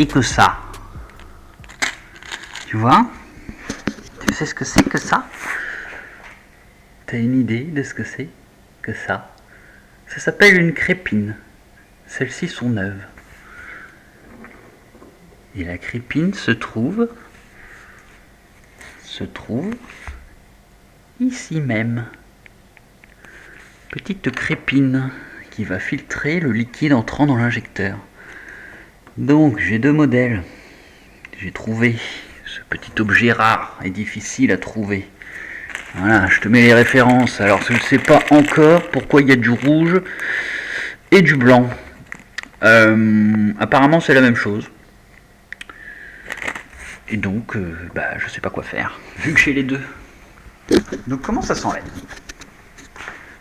et que ça. Tu vois? Tu sais ce que c'est que ça? T'as une idée de ce que c'est que ça? Ça s'appelle une crépine. Celles-ci sont neuves. Et la crépine se trouve ici même. Petite crépine qui va filtrer le liquide entrant dans l'injecteur. Donc j'ai deux modèles. J'ai trouvé ce petit objet rare et difficile à trouver. Voilà, je te mets les références. Alors je ne sais pas encore pourquoi il y a du rouge et du blanc. Apparemment c'est la même chose. Et donc, je sais pas quoi faire, vu que j'ai les deux. Donc comment ça s'enlève?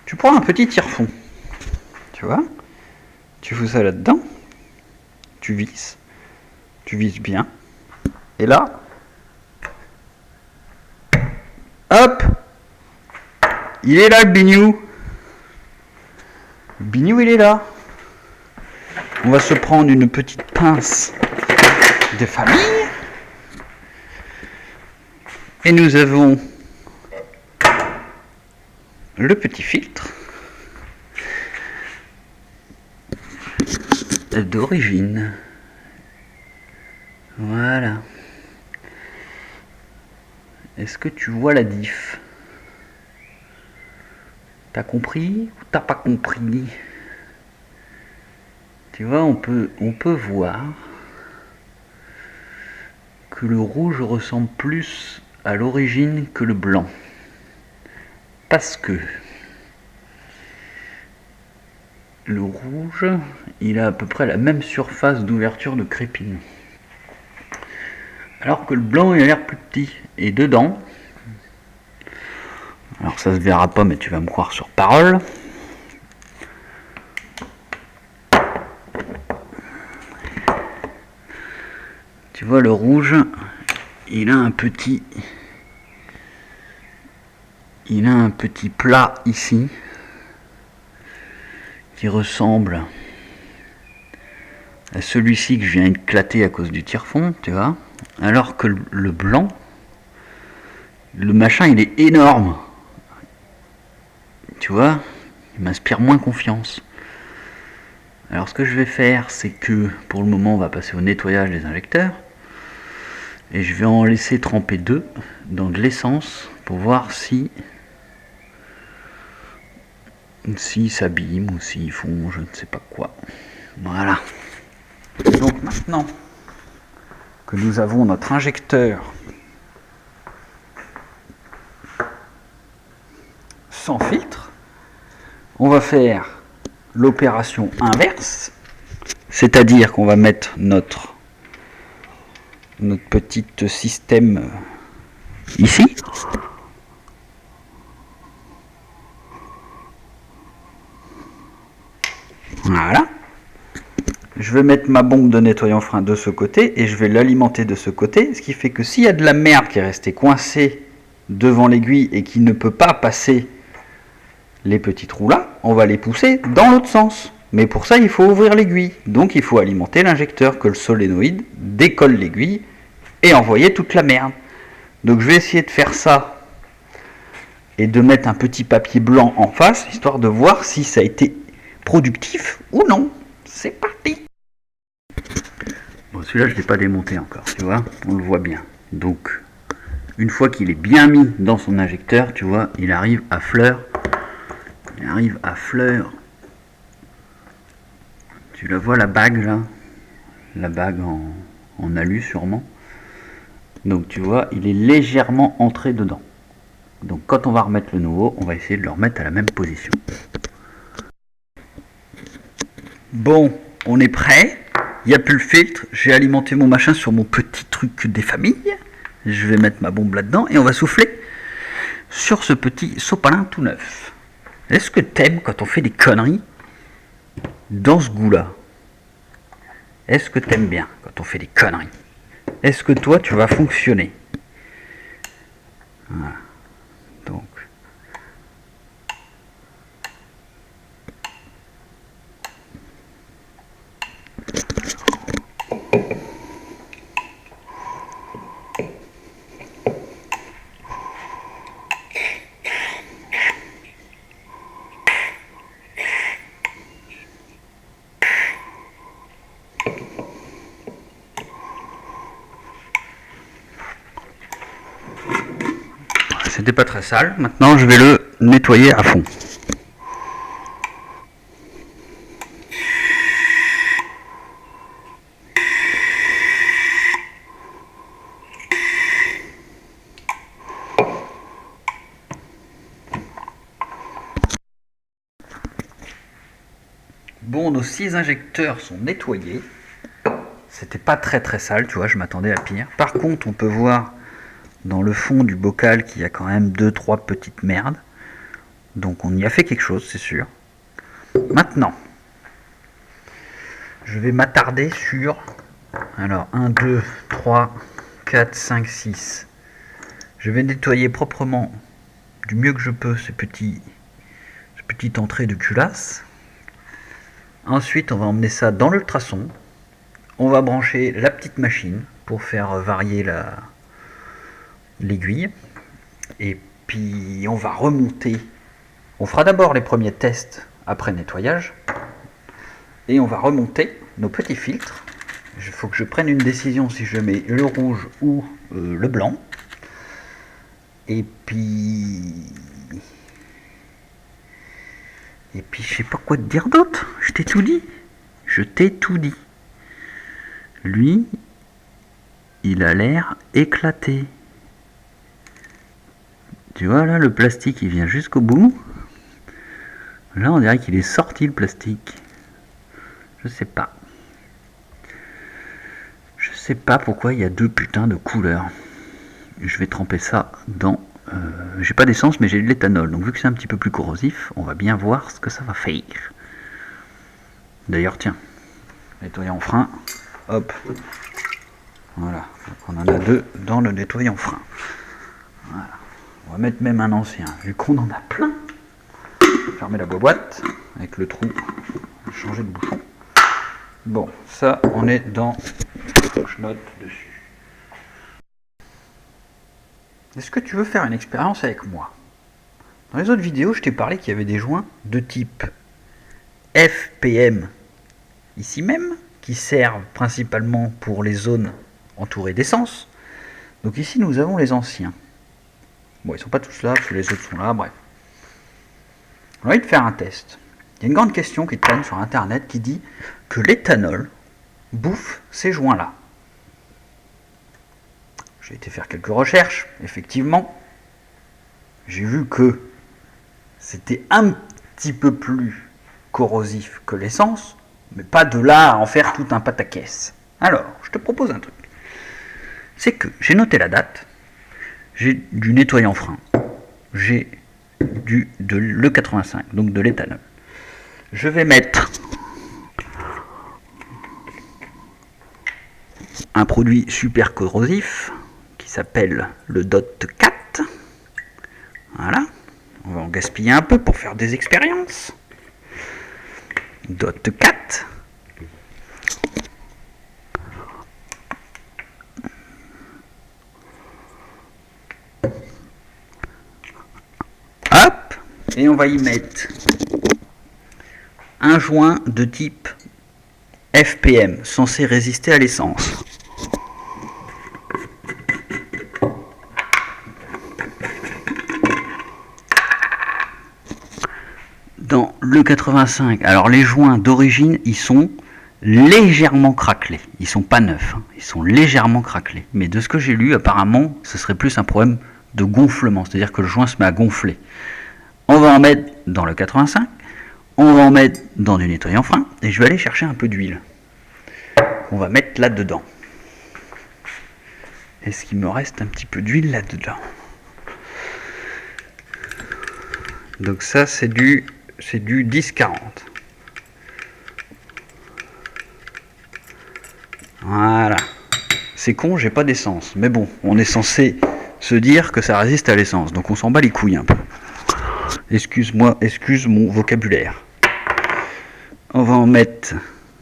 Tu prends un petit tire-fond, tu vois, tu fous ça là-dedans, tu visses bien, et là, hop, il est là le bignou. Le bignou il est là. On va se prendre une petite pince de famille, et nous avons le petit filtre d'origine. Voilà. Est-ce que tu vois la diff? T'as compris ou t'as pas compris? Tu vois, on peut voir que le rouge ressemble plus à l'origine que le blanc. Parce que le rouge, il a à peu près la même surface d'ouverture de crépine. Alors que le blanc, il a l'air plus petit. Et dedans, alors ça se verra pas, mais tu vas me croire sur parole. Tu vois, le rouge, il a un petit plat ici qui ressemble à celui-ci que je viens d'éclater à cause du tire-fond, tu vois. Alors que le blanc, le machin, il est énorme. Tu vois, il m'inspire moins confiance. Alors ce que je vais faire, c'est que pour le moment, on va passer au nettoyage des injecteurs. Et je vais en laisser tremper deux dans de l'essence pour voir si s'abîment ou s'ils font je ne sais pas quoi. Voilà. Donc maintenant que nous avons notre injecteur sans filtre, on va faire l'opération inverse, c'est-à-dire qu'on va mettre notre petit système ici. Voilà. Je vais mettre ma bombe de nettoyant frein de ce côté et je vais l'alimenter de ce côté, ce qui fait que s'il y a de la merde qui est restée coincée devant l'aiguille et qui ne peut pas passer les petits trous là, on va les pousser dans l'autre sens. Mais pour ça, il faut ouvrir l'aiguille. Donc il faut alimenter l'injecteur, que le solénoïde décolle l'aiguille et envoyer toute la merde. Donc je vais essayer de faire ça et de mettre un petit papier blanc en face, histoire de voir si ça a été productif ou non. C'est parti. Bon, celui-là, je ne l'ai pas démonté encore, tu vois, on le voit bien. Donc, une fois qu'il est bien mis dans son injecteur, tu vois, il arrive à fleur. Il arrive à fleur. Tu la vois, la bague, là? La bague en alu, sûrement. Donc, tu vois, il est légèrement entré dedans. Donc, quand on va remettre le nouveau, on va essayer de le remettre à la même position. Bon, on est prêt. Il n'y a plus le filtre. J'ai alimenté mon machin sur mon petit truc des familles. Je vais mettre ma bombe là-dedans et on va souffler sur ce petit sopalin tout neuf. Est-ce que t'aimes quand on fait des conneries dans ce goût-là? Est-ce que t'aimes bien quand on fait des conneries? Est-ce que toi, tu vas fonctionner? Voilà. Donc... c'était pas très sale. Maintenant, je vais le nettoyer à fond. Bon, nos 6 injecteurs sont nettoyés. C'était pas très sale, tu vois, je m'attendais à pire. Par contre, on peut voir dans le fond du bocal qu'il y a quand même 2-3 petites merdes. Donc on y a fait quelque chose, c'est sûr. Maintenant, je vais m'attarder sur... Alors, 1, 2, 3, 4, 5, 6. Je vais nettoyer proprement, du mieux que je peux, ces petite entrée de culasse. Ensuite, on va emmener ça dans l'ultrason. On va brancher la petite machine pour faire varier l'aiguille. Et puis, on va remonter. On fera d'abord les premiers tests après nettoyage. Et on va remonter nos petits filtres. Il faut que je prenne une décision si je mets le rouge ou le blanc. Et puis je sais pas quoi te dire d'autre. Je t'ai tout dit. Je t'ai tout dit. Lui, il a l'air éclaté. Tu vois là, le plastique il vient jusqu'au bout. Là on dirait qu'il est sorti le plastique. Je sais pas. Je sais pas pourquoi il y a 2 putains de couleurs. Je vais tremper ça dans... j'ai pas d'essence mais j'ai de l'éthanol. Donc vu que c'est un petit peu plus corrosif, on va bien voir ce que ça va faire. D'ailleurs tiens, nettoyant frein. Hop. Voilà. Donc on en a 2 dans le nettoyant frein. Voilà. On va mettre même un ancien. Vu qu'on en a plein. Fermer la boîte avec le trou. Changer de bouchon. Bon, ça on est dans... Je note dessus. Est-ce que tu veux faire une expérience avec moi? Dans les autres vidéos, je t'ai parlé qu'il y avait des joints de type FPM, ici même, qui servent principalement pour les zones entourées d'essence. Donc ici, nous avons les anciens. Bon, ils ne sont pas tous là, parce que les autres sont là, bref. On a envie de faire un test. Il y a une grande question qui traîne sur Internet qui dit que l'éthanol bouffe ces joints-là. J'ai été faire quelques recherches, effectivement. J'ai vu que c'était un petit peu plus corrosif que l'essence, mais pas de là à en faire tout un pataquès. Alors, je te propose un truc. C'est que j'ai noté la date, j'ai du nettoyant frein, j'ai de l'E85, donc de l'éthanol. Je vais mettre un produit super corrosif qui s'appelle le DOT 4. Voilà. On va en gaspiller un peu pour faire des expériences. DOT 4. Hop. Et on va y mettre un joint de type FPM, censé résister à l'essence. Dans le 85, alors les joints d'origine, ils sont légèrement craquelés. Ils sont pas neufs, hein. Ils sont légèrement craquelés. Mais de ce que j'ai lu, apparemment, ce serait plus un problème de gonflement, c'est-à-dire que le joint se met à gonfler. On va en mettre dans le 85, on va en mettre dans du nettoyant frein, et je vais aller chercher un peu d'huile. On va mettre là-dedans. Est-ce qu'il me reste un petit peu d'huile là-dedans? Donc ça, c'est du 10-40. Voilà. C'est con, j'ai pas d'essence. Mais bon, on est censé se dire que ça résiste à l'essence. Donc on s'en bat les couilles un peu. Excuse-moi, excuse mon vocabulaire. On va en mettre,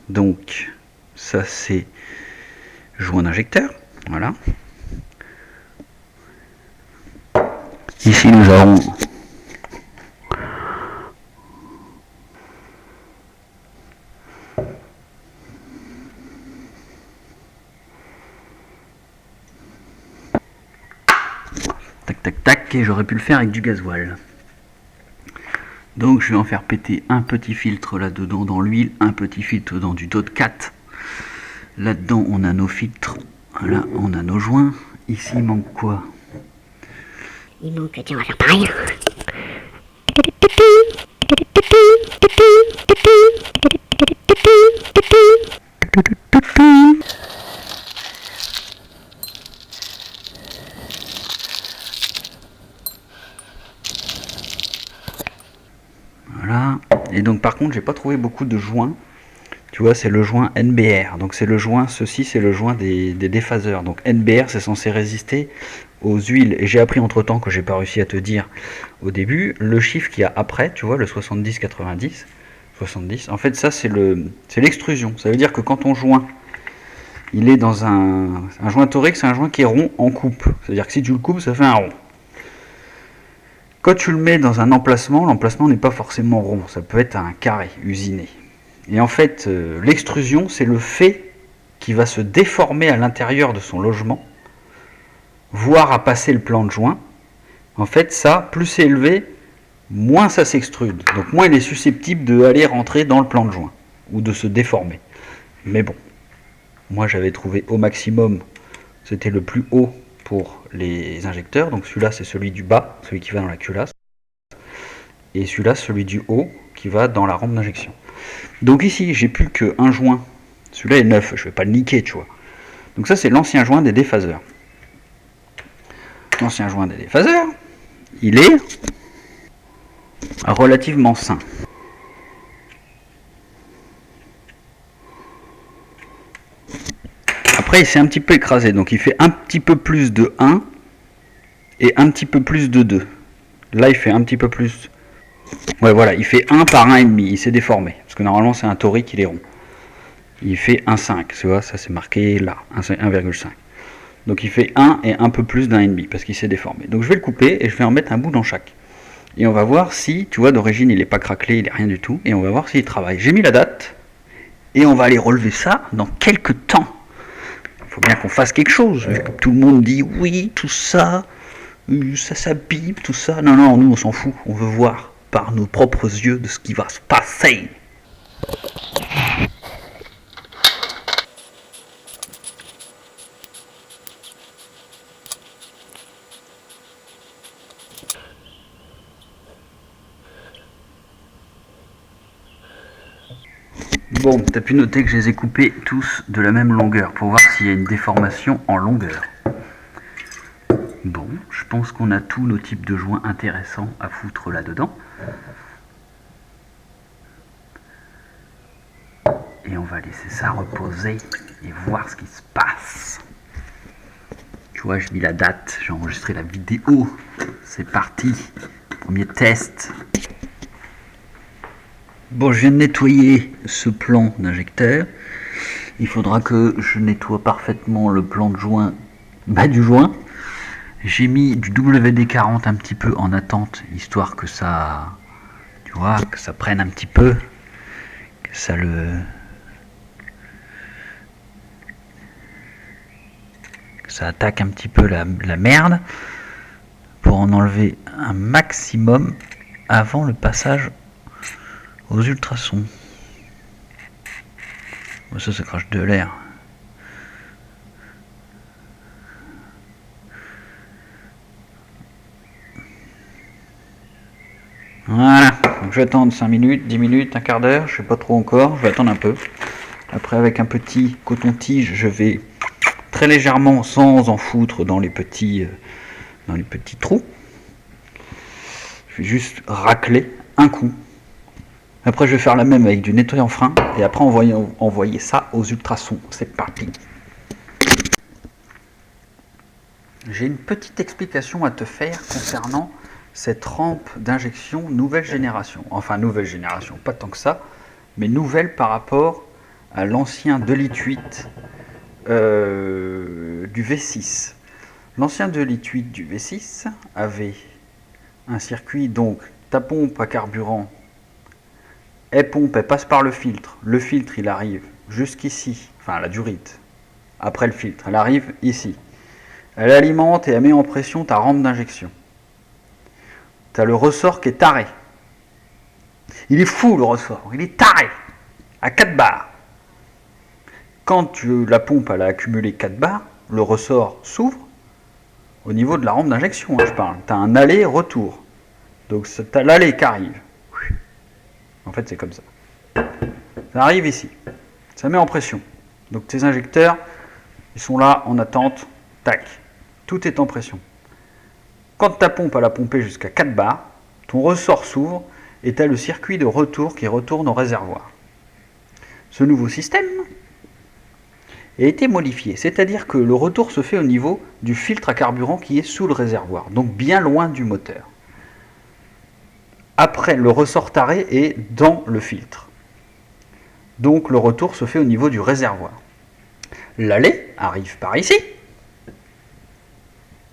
donc, ça c'est joint d'injecteur. Voilà. Ici nous avons tac tac tac. et j'aurais pu le faire avec du gasoil. Donc je vais en faire péter un petit filtre là-dedans dans l'huile, un petit filtre dans du Dot 4. Là-dedans on a nos filtres, là on a nos joints. Ici il manque quoi? Il manque, tiens, on va faire pareil. Voilà. Et donc par contre j'ai pas trouvé beaucoup de joints. Tu vois, c'est le joint NBR. Donc c'est le joint, ceci c'est le joint des déphaseurs. Donc NBR c'est censé résister aux huiles. Et j'ai appris entre temps que j'ai pas réussi à te dire au début, le chiffre qu'il y a après, tu vois, le 70-90. 70. En fait ça c'est l'extrusion. Ça veut dire que quand on joint, il est dans un joint torique, c'est un joint qui est rond en coupe. C'est-à-dire que si tu le coupes, ça fait un rond. Quand tu le mets dans un emplacement, l'emplacement n'est pas forcément rond, ça peut être un carré usiné. Et en fait, l'extrusion, c'est le fait qui va se déformer à l'intérieur de son logement, voire à passer le plan de joint. En fait, ça, plus c'est élevé, moins ça s'extrude. Donc moins il est susceptible d'aller rentrer dans le plan de joint, ou de se déformer. Mais bon, moi j'avais trouvé au maximum, c'était le plus haut pour les injecteurs, donc celui-là c'est celui du bas, celui qui va dans la culasse, et celui-là celui du haut qui va dans la rampe d'injection. Donc ici j'ai plus qu'un joint, celui-là est neuf, je vais pas le niquer, tu vois. Donc ça c'est l'ancien joint des déphaseurs. L'ancien joint des déphaseurs, il est relativement sain. Après il s'est un petit peu écrasé, donc il fait un petit peu plus de 1 et un petit peu plus de 2. Là il fait un petit peu plus. Ouais voilà, il fait 1 par 1,5, il s'est déformé. Parce que normalement c'est un torique, il est rond. Il fait 1,5, tu vois, ça c'est marqué là, 1,5. Donc il fait 1 et un peu plus d'1,5 parce qu'il s'est déformé. Donc je vais le couper et je vais en mettre un bout dans chaque. Et on va voir si, tu vois, d'origine il n'est pas craquelé, il n'est rien du tout. Et on va voir s'il travaille. J'ai mis la date et on va aller relever ça dans quelques temps. Il faut bien qu'on fasse quelque chose. Tout le monde dit oui, tout ça, ça s'abîme, tout ça. Non, non, nous on s'en fout. On veut voir par nos propres yeux de ce qui va se passer. Bon, tu as pu noter que je les ai coupés tous de la même longueur pour voir s'il y a une déformation en longueur. Bon, je pense qu'on a tous nos types de joints intéressants à foutre là-dedans. Et on va laisser ça reposer et voir ce qui se passe. Tu vois, j'ai mis la date, j'ai enregistré la vidéo. C'est parti, premier test. Bon, je viens de nettoyer ce plan d'injecteur. Il faudra que je nettoie parfaitement le plan de joint, du joint. J'ai mis du WD-40 un petit peu en attente, histoire que ça, tu vois, que ça prenne un petit peu, que ça attaque un petit peu la merde, pour en enlever un maximum avant le passage aux ultrasons. Ça crache de l'air. Voilà, donc je vais attendre 5 minutes, 10 minutes, un quart d'heure, je sais pas trop encore, je vais attendre un peu. Après avec un petit coton-tige, je vais très légèrement, sans en foutre dans les petits trous, je vais juste racler un coup. Après je vais faire la même avec du nettoyant frein et après envoyer ça aux ultrasons. C'est parti. J'ai une petite explication à te faire concernant cette rampe d'injection nouvelle génération. Enfin nouvelle génération, pas tant que ça, mais nouvelle par rapport à l'ancien 2,8 litres du V6. L'ancien 2,8 litres du V6 avait un circuit, donc ta pompe à carburant, elle passe par le filtre il arrive jusqu'ici, enfin la durite, après le filtre, elle arrive ici. Elle alimente et elle met en pression ta rampe d'injection. tu as le ressort qui est taré. Il est fou le ressort, il est taré, à 4 bars. Quand la pompe elle a accumulé 4 bars, le ressort s'ouvre au niveau de la rampe d'injection, je parle. Tu as un aller-retour. Donc tu as l'aller qui arrive. En fait c'est comme ça. Ça arrive ici. Ça met en pression. Donc tes injecteurs, ils sont là en attente. Tac. Tout est en pression. Quand ta pompe elle a pompé jusqu'à 4 bars, ton ressort s'ouvre et tu as le circuit de retour qui retourne au réservoir. Ce nouveau système a été modifié, c'est-à-dire que le retour se fait au niveau du filtre à carburant qui est sous le réservoir, donc bien loin du moteur. Après, le ressort taré est dans le filtre. Donc le retour se fait au niveau du réservoir. L'aller arrive par ici,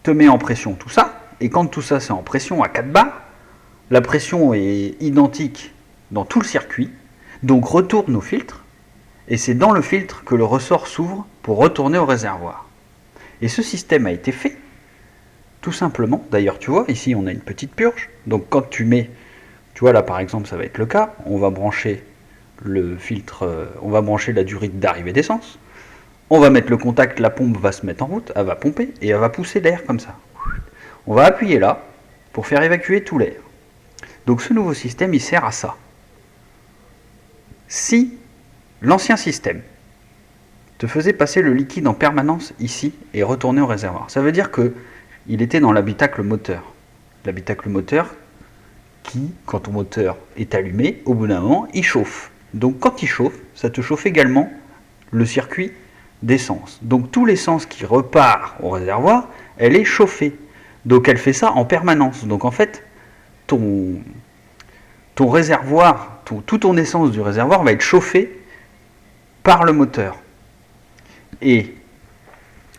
te met en pression tout ça, et quand tout ça c'est en pression à 4 bars, la pression est identique dans tout le circuit, donc retourne au filtre, et c'est dans le filtre que le ressort s'ouvre pour retourner au réservoir. Et ce système a été fait tout simplement, d'ailleurs tu vois, ici on a une petite purge, donc quand tu mets, tu vois là par exemple ça va être le cas, on va brancher le filtre, on va brancher la durite d'arrivée d'essence, on va mettre le contact, la pompe va se mettre en route, elle va pomper et elle va pousser l'air comme ça. On va appuyer là pour faire évacuer tout l'air. Donc ce nouveau système il sert à ça. Si l'ancien système te faisait passer le liquide en permanence ici et retourner au réservoir, ça veut dire qu'il était dans l'habitacle moteur. L'habitacle moteur qui, quand ton moteur est allumé, au bout d'un moment, il chauffe. Donc quand il chauffe, ça te chauffe également le circuit d'essence. Donc tout l'essence qui repart au réservoir, elle est chauffée. Donc elle fait ça en permanence. Donc en fait, ton réservoir, toute ton essence du réservoir va être chauffée par le moteur. Et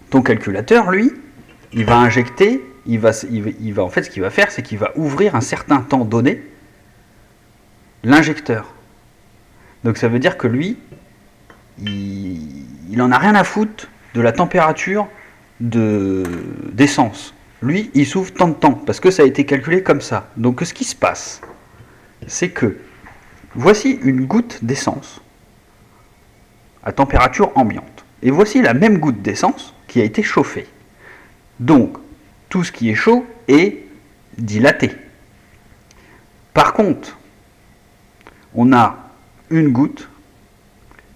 ton calculateur, lui, il va injecter, en fait, ce qu'il va faire, c'est qu'il va ouvrir un certain temps donné l'injecteur. Donc ça veut dire que lui, il en a rien à foutre de la température d'essence. Lui, il s'ouvre tant de temps, parce que ça a été calculé comme ça. Donc ce qui se passe, c'est que voici une goutte d'essence à température ambiante. Et voici la même goutte d'essence qui a été chauffée. Donc, tout ce qui est chaud est dilaté. Par contre, on a une goutte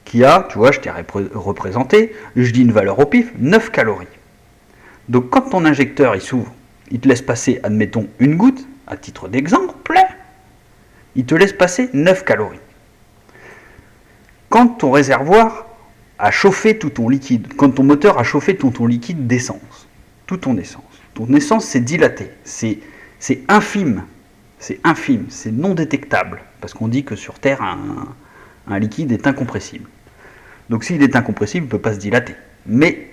qui a, tu vois, je t'ai représenté, je dis une valeur au pif, 9 calories. Donc quand ton injecteur il s'ouvre, il te laisse passer, admettons, une goutte, à titre d'exemple, il te laisse passer 9 calories. Quand ton réservoir a chauffé tout ton liquide, quand ton moteur a chauffé tout ton liquide d'essence, toute ton essence s'est dilatée, c'est infime, c'est non détectable, parce qu'on dit que sur Terre, un liquide est incompressible. Donc s'il est incompressible, il ne peut pas se dilater, mais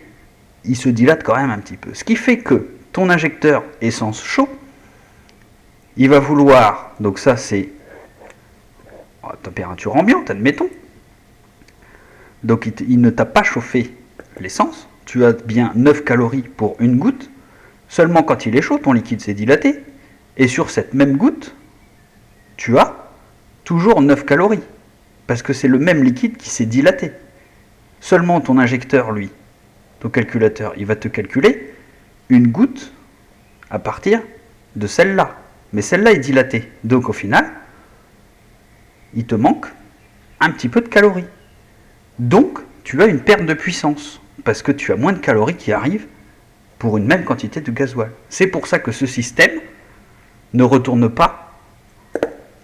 il se dilate quand même un petit peu. Ce qui fait que ton injecteur essence chaud, il va vouloir, donc ça c'est à température ambiante, admettons, donc il ne t'a pas chauffé l'essence, tu as bien 9 calories pour une goutte, seulement quand il est chaud, ton liquide s'est dilaté, et sur cette même goutte, tu as toujours 9 calories, parce que c'est le même liquide qui s'est dilaté. Seulement ton injecteur, lui, ton calculateur, il va te calculer une goutte à partir de celle-là. Mais celle-là est dilatée, donc au final, il te manque un petit peu de calories. Donc, tu as une perte de puissance, parce que tu as moins de calories qui arrivent pour une même quantité de gasoil. C'est pour ça que ce système ne retourne pas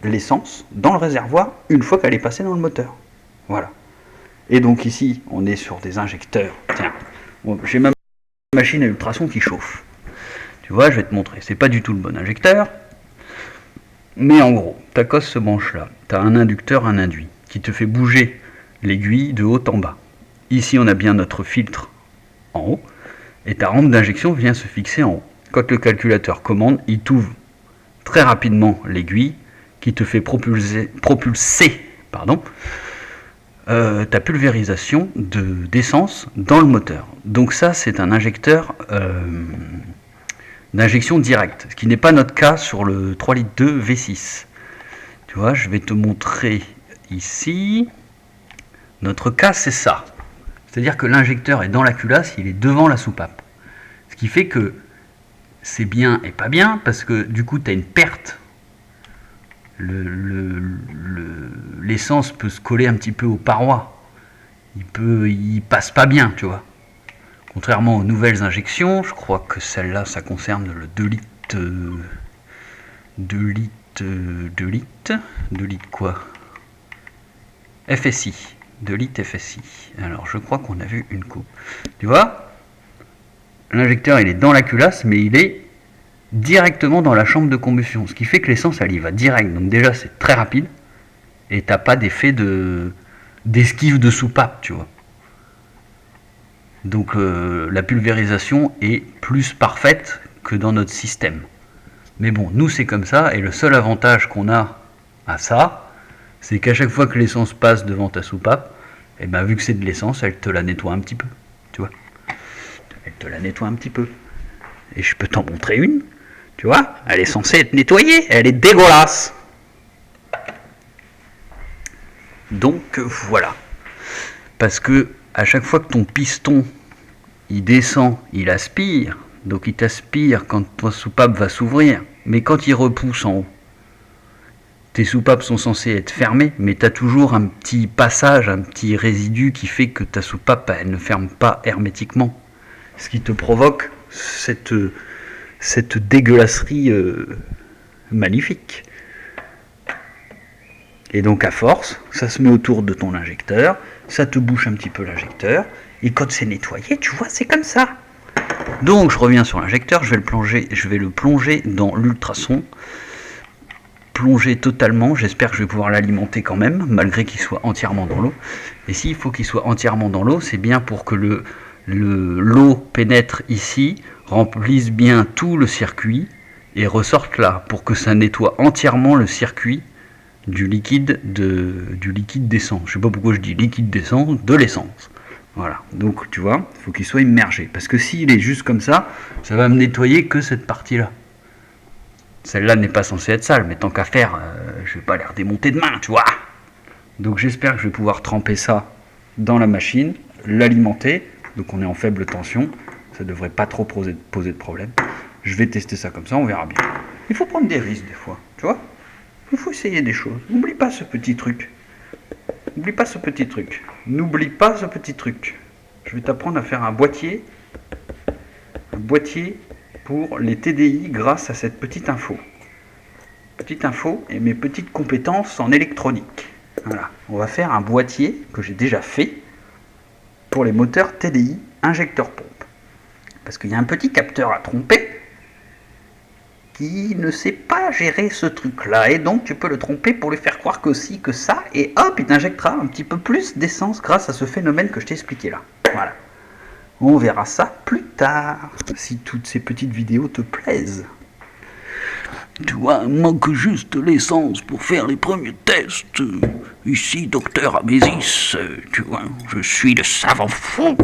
l'essence dans le réservoir une fois qu'elle est passée dans le moteur. Voilà. Et donc ici, on est sur des injecteurs. Tiens, j'ai ma machine à ultrasons qui chauffe. Tu vois, je vais te montrer. C'est pas du tout le bon injecteur. Mais en gros, ta cosse se branche là. Tu as un inducteur, un induit, qui te fait bouger l'aiguille de haut en bas. Ici, on a bien notre filtre en haut, et ta rampe d'injection vient se fixer en haut. Quand le calculateur commande, il t'ouvre très rapidement l'aiguille qui te fait propulser ta pulvérisation d'essence dans le moteur. Donc ça, c'est un injecteur d'injection directe, ce qui n'est pas notre cas sur le 3 litres 2 V6. Tu vois, je vais te montrer ici. Notre cas, c'est ça. C'est-à-dire que l'injecteur est dans la culasse, il est devant la soupape. Ce qui fait que c'est bien et pas bien, parce que du coup, tu as une perte. L'essence peut se coller un petit peu aux parois. Il passe pas bien, tu vois. Contrairement aux nouvelles injections, je crois que celle-là, ça concerne le 2 litres... 2 litres quoi? FSI. 2 litres FSI. Alors, je crois qu'on a vu une coupe. Tu vois? L'injecteur, il est dans la culasse, mais il est directement dans la chambre de combustion. Ce qui fait que l'essence, elle y va direct. Donc déjà, c'est très rapide. Et t'as pas d'effet d'esquive de soupape, tu vois. Donc la pulvérisation est plus parfaite que dans notre système. Mais bon, nous c'est comme ça, et le seul avantage qu'on a à ça, c'est qu'à chaque fois que l'essence passe devant ta soupape, et ben vu que c'est de l'essence, elle te la nettoie un petit peu, tu vois. Elle te la nettoie un petit peu. Et je peux t'en montrer une, tu vois, elle est censée être nettoyée, elle est dégueulasse. Donc voilà. Parce que à chaque fois que ton piston il descend, il aspire, donc il t'aspire quand ta soupape va s'ouvrir, mais quand il repousse en haut, tes soupapes sont censées être fermées, mais tu as toujours un petit passage, un petit résidu qui fait que ta soupape elle ne ferme pas hermétiquement, ce qui te provoque cette dégueulasserie magnifique. Et donc à force, ça se met autour de ton injecteur, ça te bouche un petit peu l'injecteur, et quand c'est nettoyé, tu vois, c'est comme ça. Donc je reviens sur l'injecteur, je vais le plonger dans l'ultrason, plonger totalement, j'espère que je vais pouvoir l'alimenter quand même, malgré qu'il soit entièrement dans l'eau. Et s'il faut qu'il soit entièrement dans l'eau, c'est bien pour que l'eau pénètre ici, remplisse bien tout le circuit, et ressorte là, pour que ça nettoie entièrement le circuit du liquide d'essence. Je sais pas pourquoi je dis liquide d'essence, de l'essence. Voilà, donc tu vois, il faut qu'il soit immergé. Parce que s'il est juste comme ça va me nettoyer que cette partie-là. Celle-là n'est pas censée être sale, mais tant qu'à faire, je vais pas les redémonter demain, tu vois. Donc j'espère que je vais pouvoir tremper ça dans la machine, l'alimenter. Donc on est en faible tension, ça devrait pas trop poser de problème. Je vais tester ça comme ça, on verra bien. Il faut prendre des risques des fois, tu vois. Il faut essayer des choses. N'oublie pas ce petit truc. N'oublie pas ce petit truc. N'oublie pas ce petit truc. Je vais t'apprendre à faire un boîtier pour les TDI grâce à cette petite info. Petite info et mes petites compétences en électronique. Voilà. On va faire un boîtier que j'ai déjà fait pour les moteurs TDI injecteur pompe. Parce qu'il y a un petit capteur à tromper qui ne sait pas gérer ce truc-là. Et donc, tu peux le tromper pour lui faire croire que si, que ça. Et hop, il t'injectera un petit peu plus d'essence grâce à ce phénomène que je t'ai expliqué là. Voilà. On verra ça plus tard, si toutes ces petites vidéos te plaisent. Tu vois, il manque juste l'essence pour faire les premiers tests. Ici, docteur Amésis, tu vois, je suis le savant fou.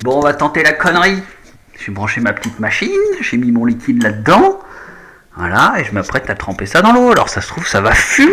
Bon, on va tenter la connerie. J'ai branché ma petite machine, j'ai mis mon liquide là-dedans. Voilà, et je m'apprête à tremper ça dans l'eau. Alors ça se trouve, ça va fumer.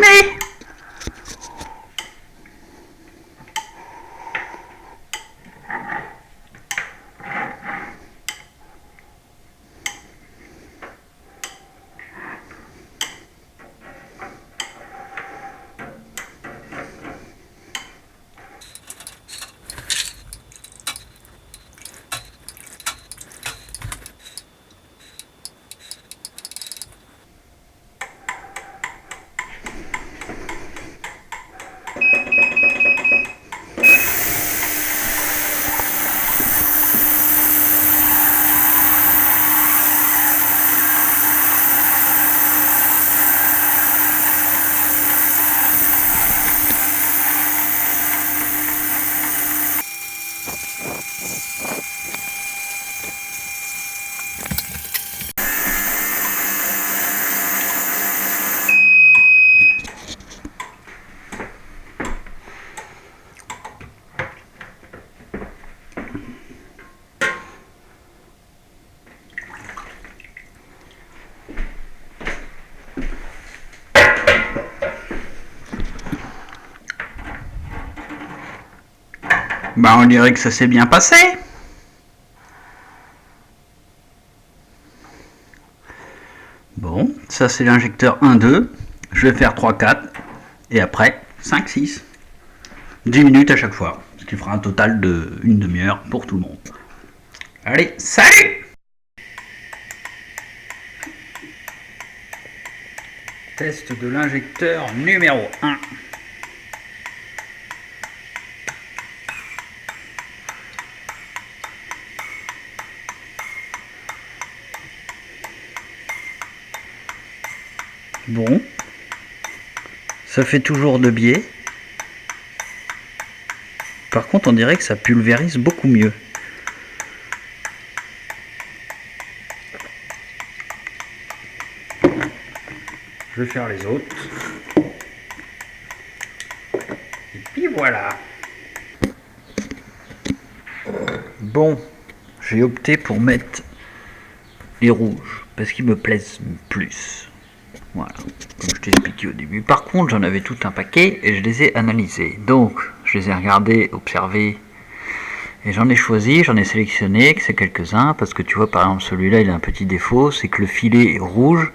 Bah on dirait que ça s'est bien passé. Bon, ça c'est l'injecteur 1-2. Je vais faire 3-4. Et après, 5-6. 10 minutes à chaque fois. Ce qui fera un total de une demi-heure pour tout le monde. Allez, salut! Test de l'injecteur numéro 1. Bon, ça fait toujours de biais. Par contre, on dirait que ça pulvérise beaucoup mieux. Je vais faire les autres. Et puis voilà. Bon, j'ai opté pour mettre les rouges parce qu'ils me plaisent plus. Voilà, comme je t'ai expliqué au début. Par contre, j'en avais tout un paquet et je les ai analysés. Donc, je les ai regardés, observés et j'en ai choisi, j'en ai sélectionné que c'est quelques-uns parce que tu vois, par exemple, celui-là, il a un petit défaut, c'est que le filet rouge,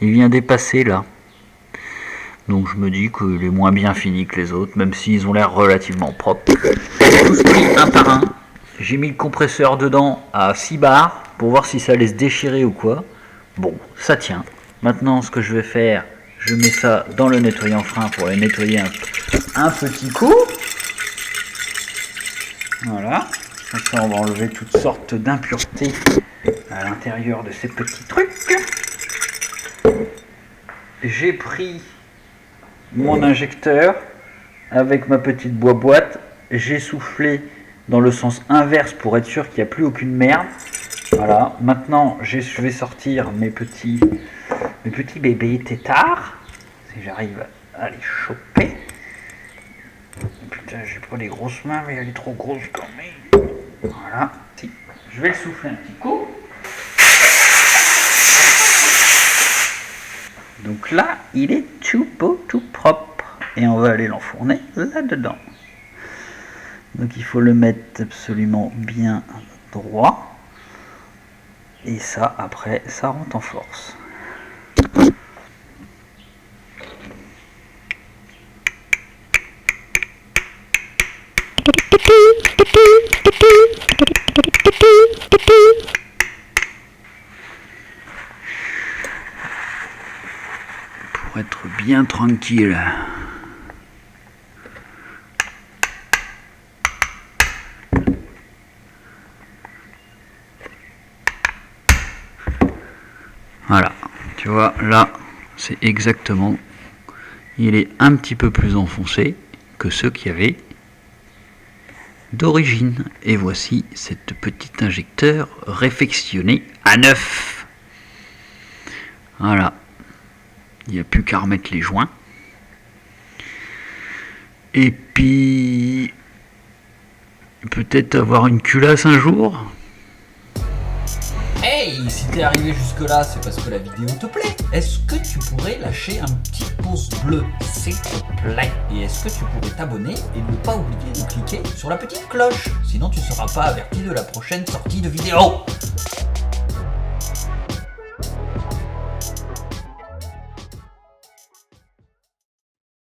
il vient dépasser là. Donc, je me dis qu'il est moins bien fini que les autres, même s'ils ont l'air relativement propres. J'ai tous pris un par un. J'ai mis le compresseur dedans à 6 bars pour voir si ça allait se déchirer ou quoi. Bon, ça tient. Maintenant, ce que je vais faire, je mets ça dans le nettoyant frein pour les nettoyer un petit coup. Voilà. Comme ça, on va enlever toutes sortes d'impuretés à l'intérieur de ces petits trucs. J'ai pris mon injecteur avec ma petite boîte. J'ai soufflé dans le sens inverse pour être sûr qu'il n'y a plus aucune merde. Voilà. Maintenant, je vais sortir mes petits bébés têtards, si j'arrive à les choper. Putain, j'ai pas les grosses mains, mais elle est trop grosse quand même. Voilà, si. Je vais le souffler un petit coup. Donc là, il est tout beau, tout propre. Et on va aller l'enfourner là-dedans. Donc il faut le mettre absolument bien droit. Et ça, après, ça rentre en force. Pour être bien tranquille. Voilà, tu vois, là, c'est exactement, il est un petit peu plus enfoncé que ceux qu'il y avait d'origine. Et voici cette petite injecteur réfectionnée à neuf. Voilà, il n'y a plus qu'à remettre les joints. Et puis, peut-être avoir une culasse un jour. Hey, si t'es arrivé jusque là, c'est parce que la vidéo te plaît. Est-ce que tu pourrais lâcher un petit pouce bleu, s'il te plaît? Et est-ce que tu pourrais t'abonner et ne pas oublier de cliquer sur la petite cloche? Sinon tu ne seras pas averti de la prochaine sortie de vidéo.